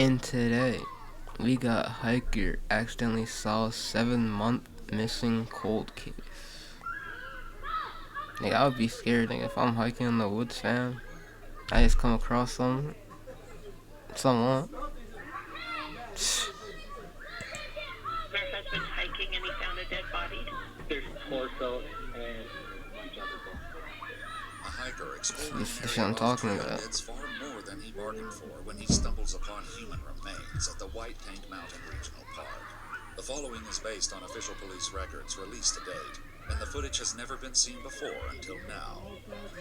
And today, we got hiker accidentally saw 7-month missing cold case. Nigga, I would be scared, nigga, if I'm hiking in the woods, fam. I just come across someone. Their husband's hiking and he found a dead body. There's torso and each other bones. A hiker exploring This an is area what I'm off talking trail about. gets far more than he bargained for when he stumbles upon human remains at the White Tank Mountain Regional Park. The following is based on official police records released to date, and the footage has never been seen before until now.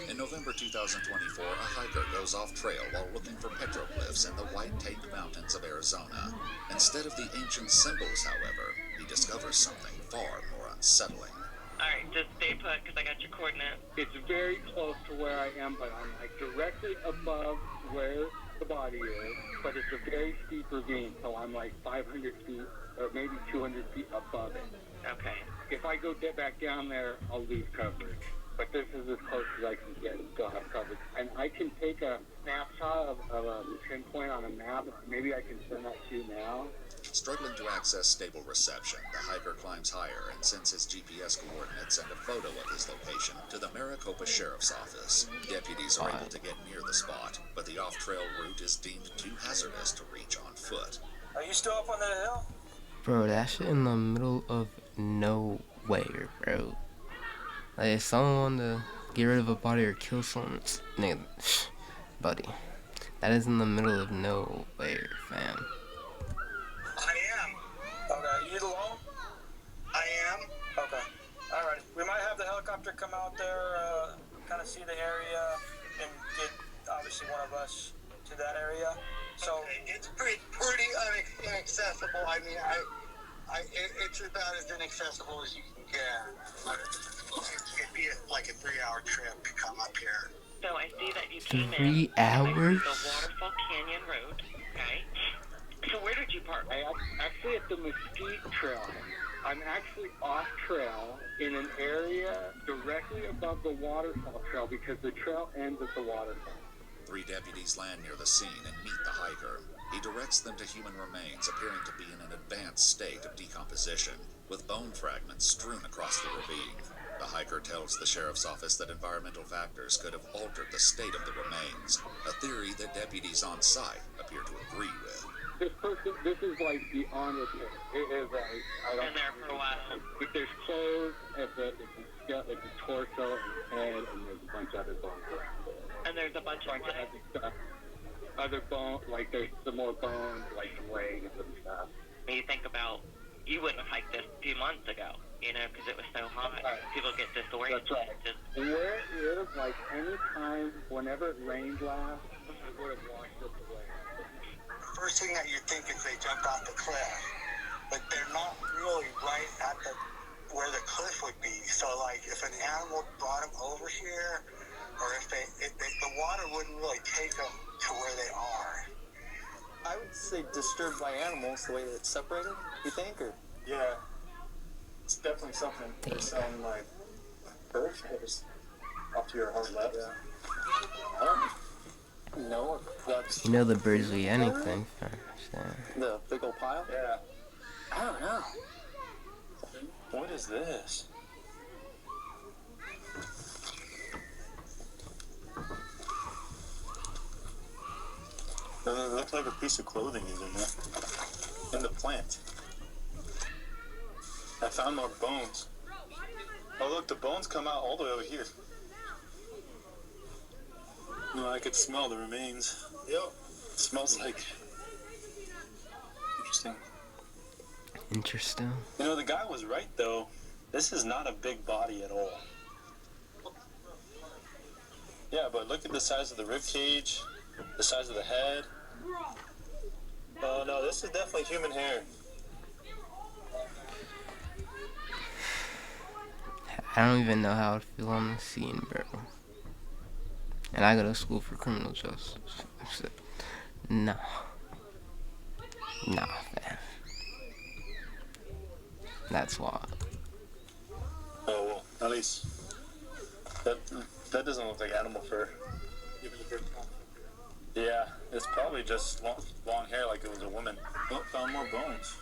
In November 2024, a hiker goes off trail while looking for petroglyphs in the White Tank Mountains of Arizona. Instead of the ancient symbols, however, he discovers something far more unsettling. Alright, just stay put because I got your coordinates. It's very close to where I am, but I'm like directly above where the body is, but it's a very steep ravine, so I'm like 500 feet or maybe 200 feet above it. Okay. If I go back down there, I'll lose coverage. But this is as close as I can get and still have coverage. And I can take a snapshot of a pinpoint on a map. Maybe I can send that to you now. Struggling to access stable reception, the hiker climbs higher and sends his GPS coordinates and a photo of his location to the Maricopa Sheriff's Office. Deputies are able to get near the spot, but the off-trail route is deemed too hazardous to reach on foot. Are you still up on that hill? Bro, that shit in the middle of nowhere, bro. Like, if someone wanted to get rid of a body or kill someone, nigga, buddy, that is in the middle of nowhere, fam. I am. Okay, you alone? I am. Okay. Alright. We might have the helicopter come out there, kind of see the area, and get, obviously, one of us to that area. So it's pretty inaccessible. I mean, it's about as inaccessible as you can get. It'd be like a 3-hour trip to come up here. So I see that you came 3 in hours? the Waterfall Canyon Road, okay? So where did you park? Actually at the Mesquite Trail. I'm actually off trail in an area directly above the waterfall trail because the trail ends at the waterfall. 3 deputies land near the scene and meet the hiker. He directs them to human remains appearing to be in an advanced state of decomposition, with bone fragments strewn across the ravine. The hiker tells the sheriff's office that environmental factors could have altered the state of the remains, a theory that deputies on site appear to agree with. This is like beyond repair. It is like, I don't Been there for a while. If there's clothes, it's a torso and head, and there's a bunch of other bones around it. And there's a bunch of other stuff. Other bones, like there's some more bones, like some legs and stuff. When you think about, you wouldn't have hiked this a few months ago, you know, because it was so hot. Right. People get disoriented. That's right. Where it is, like any time, whenever it rained last, it would have washed it away. First thing that you think is they jumped off the cliff, but they're not really right at where the cliff would be. So, like, if an animal brought them over here, or if the water wouldn't really take them to where they are. I would say disturbed by animals, the way that it's separated, you think? Or? yeah, it's definitely something. They sound like bird feathers off to your hard left. Yeah. I don't know if that's You know the birds will eat anything, fam. So. the big old pile. yeah. I don't know. What is this? It looks like a piece of clothing is in there. In the plant. I found more bones. Oh look, the bones come out all the way over here. No, I could smell the remains. Yep. It smells like... Interesting. Interesting. You know, the guy was right though. This is not a big body at all. Yeah, but look at the size of the rib cage, the size of the head. Oh no, this is definitely human hair. I don't even know how to feel on the scene, bro. And I go to school for criminal justice. No. Nah, fam. That's wild. Oh well, at least that doesn't look like animal fur. Yeah, it's probably just long hair like it was a woman. Oh, found more bones.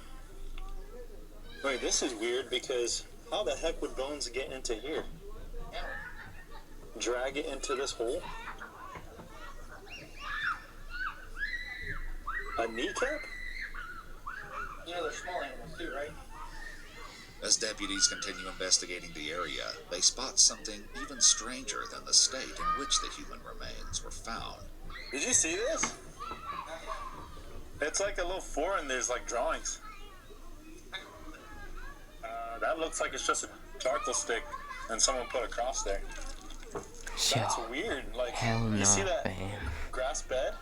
Wait, this is weird because how the heck would bones get into here? Drag it into this hole? A kneecap? You know, they're small animals too, right? As deputies continue investigating the area, they spot something even stranger than the state in which the human remains were found. Did you see this? It's like a little foreign. There's like drawings. That looks like it's just a charcoal stick and someone put a cross there. That's Yo, weird. Like, hell no, you see that fam. grass bed?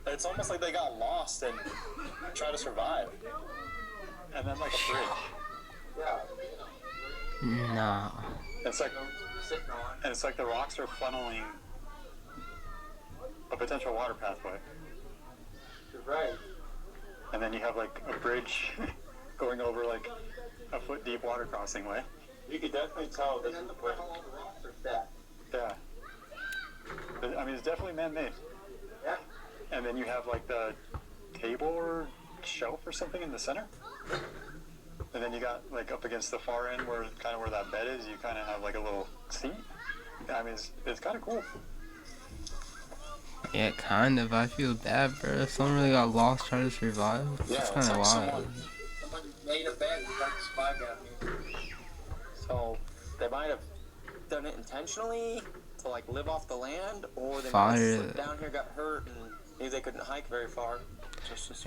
It's almost like they got lost and tried to survive. And then like a bridge. Nah. It's like, and it's like the rocks are funneling a potential water pathway. You're right. And then you have like a bridge going over like a foot deep water crossing way. You could definitely tell this is the place. Yeah. I mean, it's definitely man-made. Yeah. And then you have like the table or shelf or something in the center. And then you got like up against the far end where kind of where that bed is, you kind of have like a little seat. I mean, it's kind of cool. Yeah, kind of. I feel bad, bro. If someone really got lost trying to survive, Yeah, it's it's kind of like wild. Somebody made a bed and tried to survive out here. So they might have done it intentionally to like live off the land, or they might have Fire. slipped down here, got hurt, and maybe they couldn't hike very far.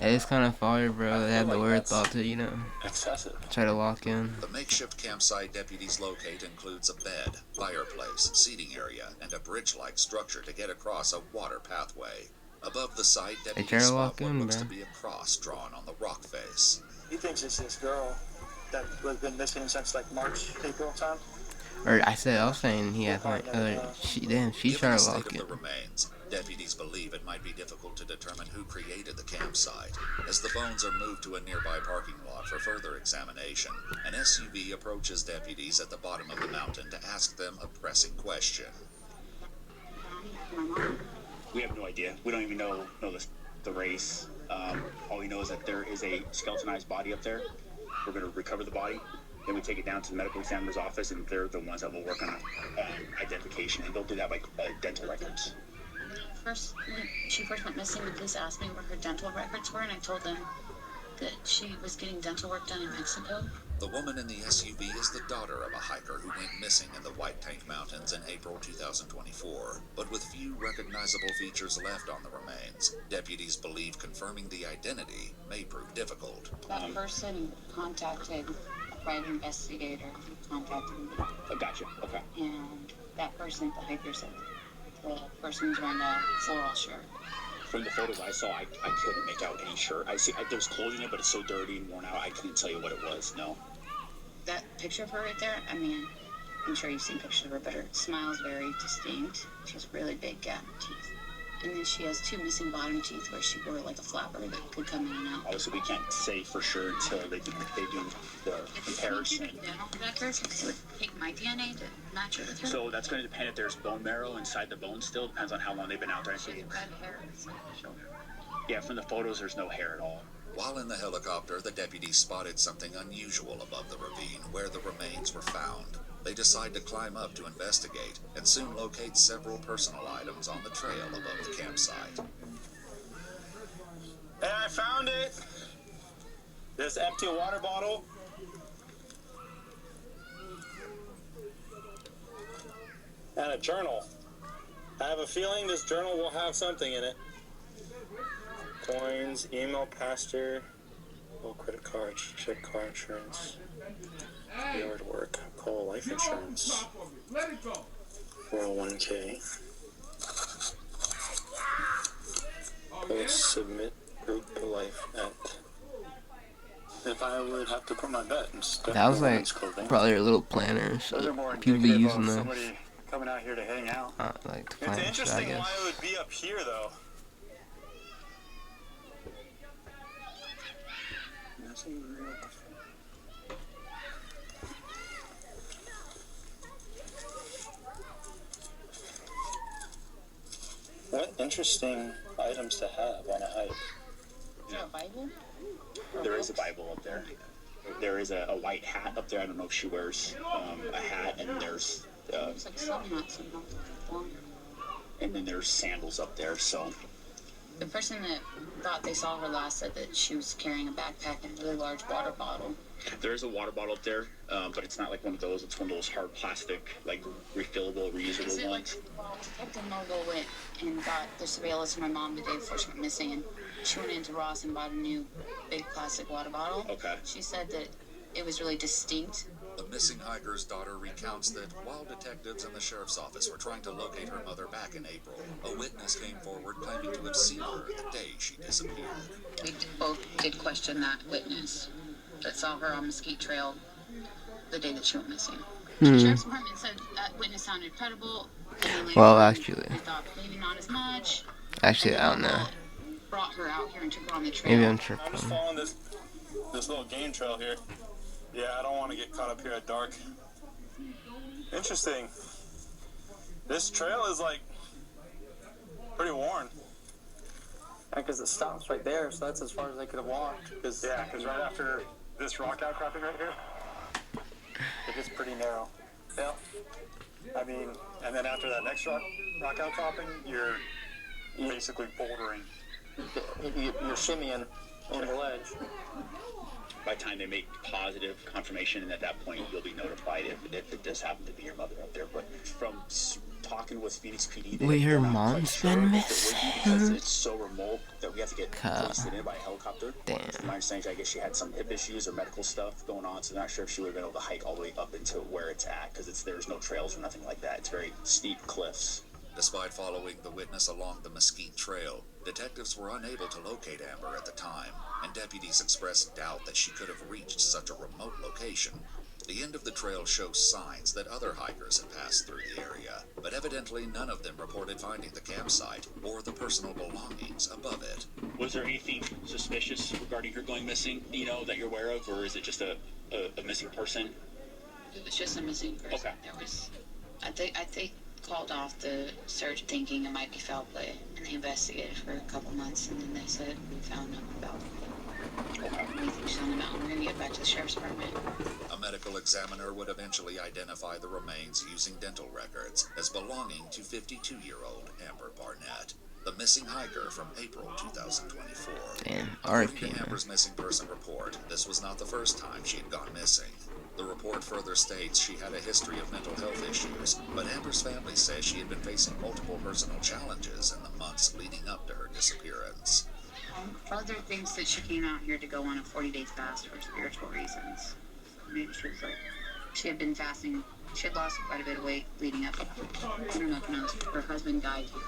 It's kind of fire, bro. They had the like word that's- thought to, Excessive. try to lock in. The makeshift campsite deputies locate includes a bed, fireplace, seating area, and a bridge-like structure to get across a water pathway. Above the site, try deputies to spot lock what in, looks bro. to be a cross drawn on the rock face. He thinks it's this girl that has been missing since like March, April time. Or I was saying he had like, she Given tried the to state lock of it. the remains, deputies believe it might be difficult to determine who created the campsite. As the bones are moved to a nearby parking lot for further examination, an SUV approaches deputies at the bottom of the mountain to ask them a pressing question. We have no idea. We don't even know the race. All we know is that there is a skeletonized body up there. We're going to recover the body. Then we take it down to the medical examiner's office, and they're the ones that will work on identification, and they'll do that by dental records. She first went missing, the police asked me where her dental records were, and I told them that she was getting dental work done in Mexico. The woman in the SUV is the daughter of a hiker who went missing in the White Tank Mountains in April 2024. But with few recognizable features left on the remains, deputies believe confirming the identity may prove difficult. That person contacted a private investigator who contacted me, Oh, gotcha. Okay. and that person, the hiker, said the person was wearing a floral shirt. From the photos I saw, I couldn't make out any shirt. There was clothing in it, but it's so dirty and worn out, I couldn't tell you what it was. No. That picture of her right there, I mean, I'm sure you've seen pictures of her, but her smile is very distinct. She has really big gap teeth. And then she has two missing bottom teeth where she wore like a flapper that could come in and out. Obviously, we can't say for sure until they do the comparison. Dental records, because it would take my DNA to match it with her. So that's going to depend if there's bone marrow inside the bone still. Depends on how long they've been out there. She has red hair. It's like the shoulder. Yeah, from the photos, there's no hair at all. While in the helicopter, the deputies spotted something unusual above the ravine where the remains were found. They decide to climb up to investigate and soon locate several personal items on the trail above the campsite. Hey, I found it! This empty water bottle. And a journal. I have a feeling this journal will have something in it. Coins, email, pastor, credit cards, check car insurance, yard work, call life insurance, 401k. Post submit group life at. If I would have to put my bet and stuff. That was like probably a little planner. Those are more People be indicative using of this, somebody coming out here to hang out. like to It's plan shit, I interesting guess. why it would be up here, though. What interesting items to have on a hike. Is there a Bible? There is a Bible up there. There is a white hat up there. I don't know if she wears a hat, and there's It's like sun hats and all. and then there's sandals up there. So The person that thought they saw her last said that she was carrying a backpack and a really large water bottle. there is a water bottle up there, but it's not like one of those. It's one of those hard plastic, like refillable, Is reusable it like ones. Detective Mogul went and got the surveillance of my mom the day before she went missing, and she went into Ross and bought a new big plastic water bottle. Okay. She said that it was really distinct. The missing hiker's daughter recounts that while detectives in the sheriff's office were trying to locate her mother back in April, a witness came forward claiming to have seen her the day she disappeared. We both did question that witness that saw her on Mesquite Trail the day that she went missing. The sheriff's department said that witness sounded credible. And then later Well, on, actually. we thought maybe not as much. Actually, And I then don't know. Mogul brought her out here and took her on the trail. Maybe I'm I'm just tripping. following this little game trail here. Yeah, I don't want to get caught up here at dark. Interesting. This trail is like pretty worn. Because it stops right there, so that's as far as they could have walked. Because right after this rock outcropping right here, it gets pretty narrow. Yeah. I mean, and then after that next rock outcropping, you're basically bouldering. You're shimmying on the ledge. By the time they make positive confirmation, and at that point you'll be notified if it does happen to be your mother up there. But from talking with Phoenix PD, Wait, her they're not mom's quite sure been if it would be because missing? it's so remote that we have to get hoisted in by a helicopter. Damn. From my understanding, I guess she had some hip issues or medical stuff going on, so I'm not sure if she would have been able to hike all the way up into where it's at because there's no trails or nothing like that. It's very steep cliffs. Despite following the witness along the Mesquite Trail, detectives were unable to locate Amber at the time, and deputies expressed doubt that she could have reached such a remote location. The end of the trail shows signs that other hikers had passed through the area, but evidently none of them reported finding the campsite or the personal belongings above it. Was there anything suspicious regarding her going missing, that you're aware of, or is it just a missing person? It was just a missing person. Okay. There was, I think called off the search thinking it might be foul play, and they investigated for a couple months, and then they said we found nothing about it. We think she's on the mountain. We're gonna get back to the sheriff's department. A medical examiner would eventually identify the remains using dental records as belonging to 52-year-old Amber Barnett, the missing hiker from April 2024. Damn, According RIP, to man. Amber's missing person report, this was not the first time she had gone missing. The report further states she had a history of mental health issues, but Amber's family says she had been facing multiple personal challenges in the months leading up to her disappearance. Further thinks that she came out here to go on a 40-day fast for spiritual reasons. Maybe she was like, she had been fasting. She had lost quite a bit of weight leading up. I don't know if you know this, her husband died here.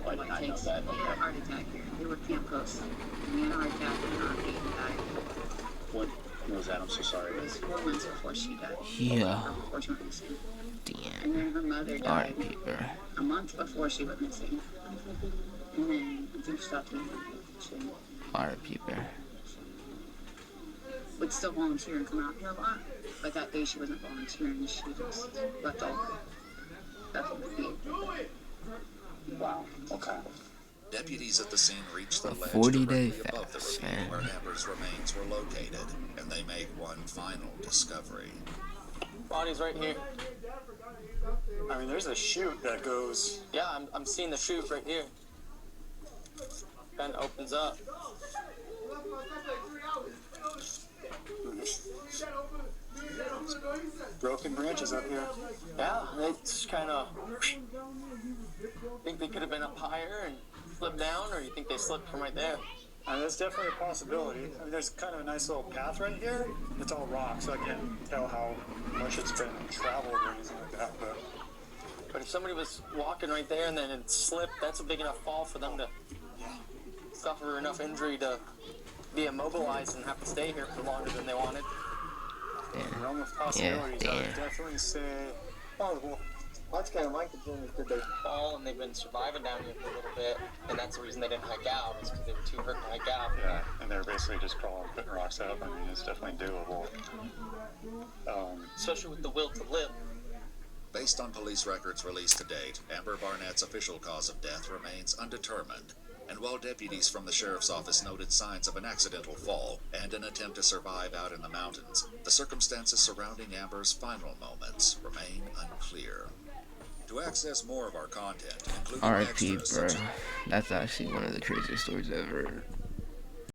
Why did I know that? He had a heart attack here. They were camp hosts. And he had a heart attack and he died. What was that? I'm so sorry. It was 4 months before she died. Yeah. Before she went missing. Damn. And then her mother died RIP, bro. a month before she went missing. And then I think she stopped eating. She RIP, bro. would still volunteer and come out here a lot. But that day she wasn't volunteering. She just left all stuff in the field. Wow. Okay. Deputies at the scene reached the ledge 40-day directly above the fast, ravine man. where Amber's remains were located, and they make one final discovery. Body's right here. I mean, there's a chute that goes. Yeah, I'm seeing the chute right here. Kind of opens up. Broken branches up here. Yeah, it's kind of. Think they could have been up higher and slipped down, or you think they slipped from right there? That's definitely a possibility. I mean, there's kind of a nice little path right here. It's all rock, so I can't tell how much it's been traveled or anything like that. But if somebody was walking right there and then it slipped, that's a big enough fall for them to suffer enough injury to be immobilized and have to stay here for longer than they wanted. Damn. realm of possibilities, I would damn. definitely say possible. That's kind of my concern is did they fall and they've been surviving down here for a little bit, and that's the reason they didn't hike out, is because they were too hurt to hike out. Yeah, and they're basically just crawling, putting rocks up. I mean, it's definitely doable. Especially with the will to live. Based on police records released to date, Amber Barnett's official cause of death remains undetermined. And while deputies from the sheriff's office noted signs of an accidental fall and an attempt to survive out in the mountains, the circumstances surrounding Amber's final moments remain unclear. To access more of our content, including R.I.P. extras bro. such as That's actually one of the craziest stories I've ever heard.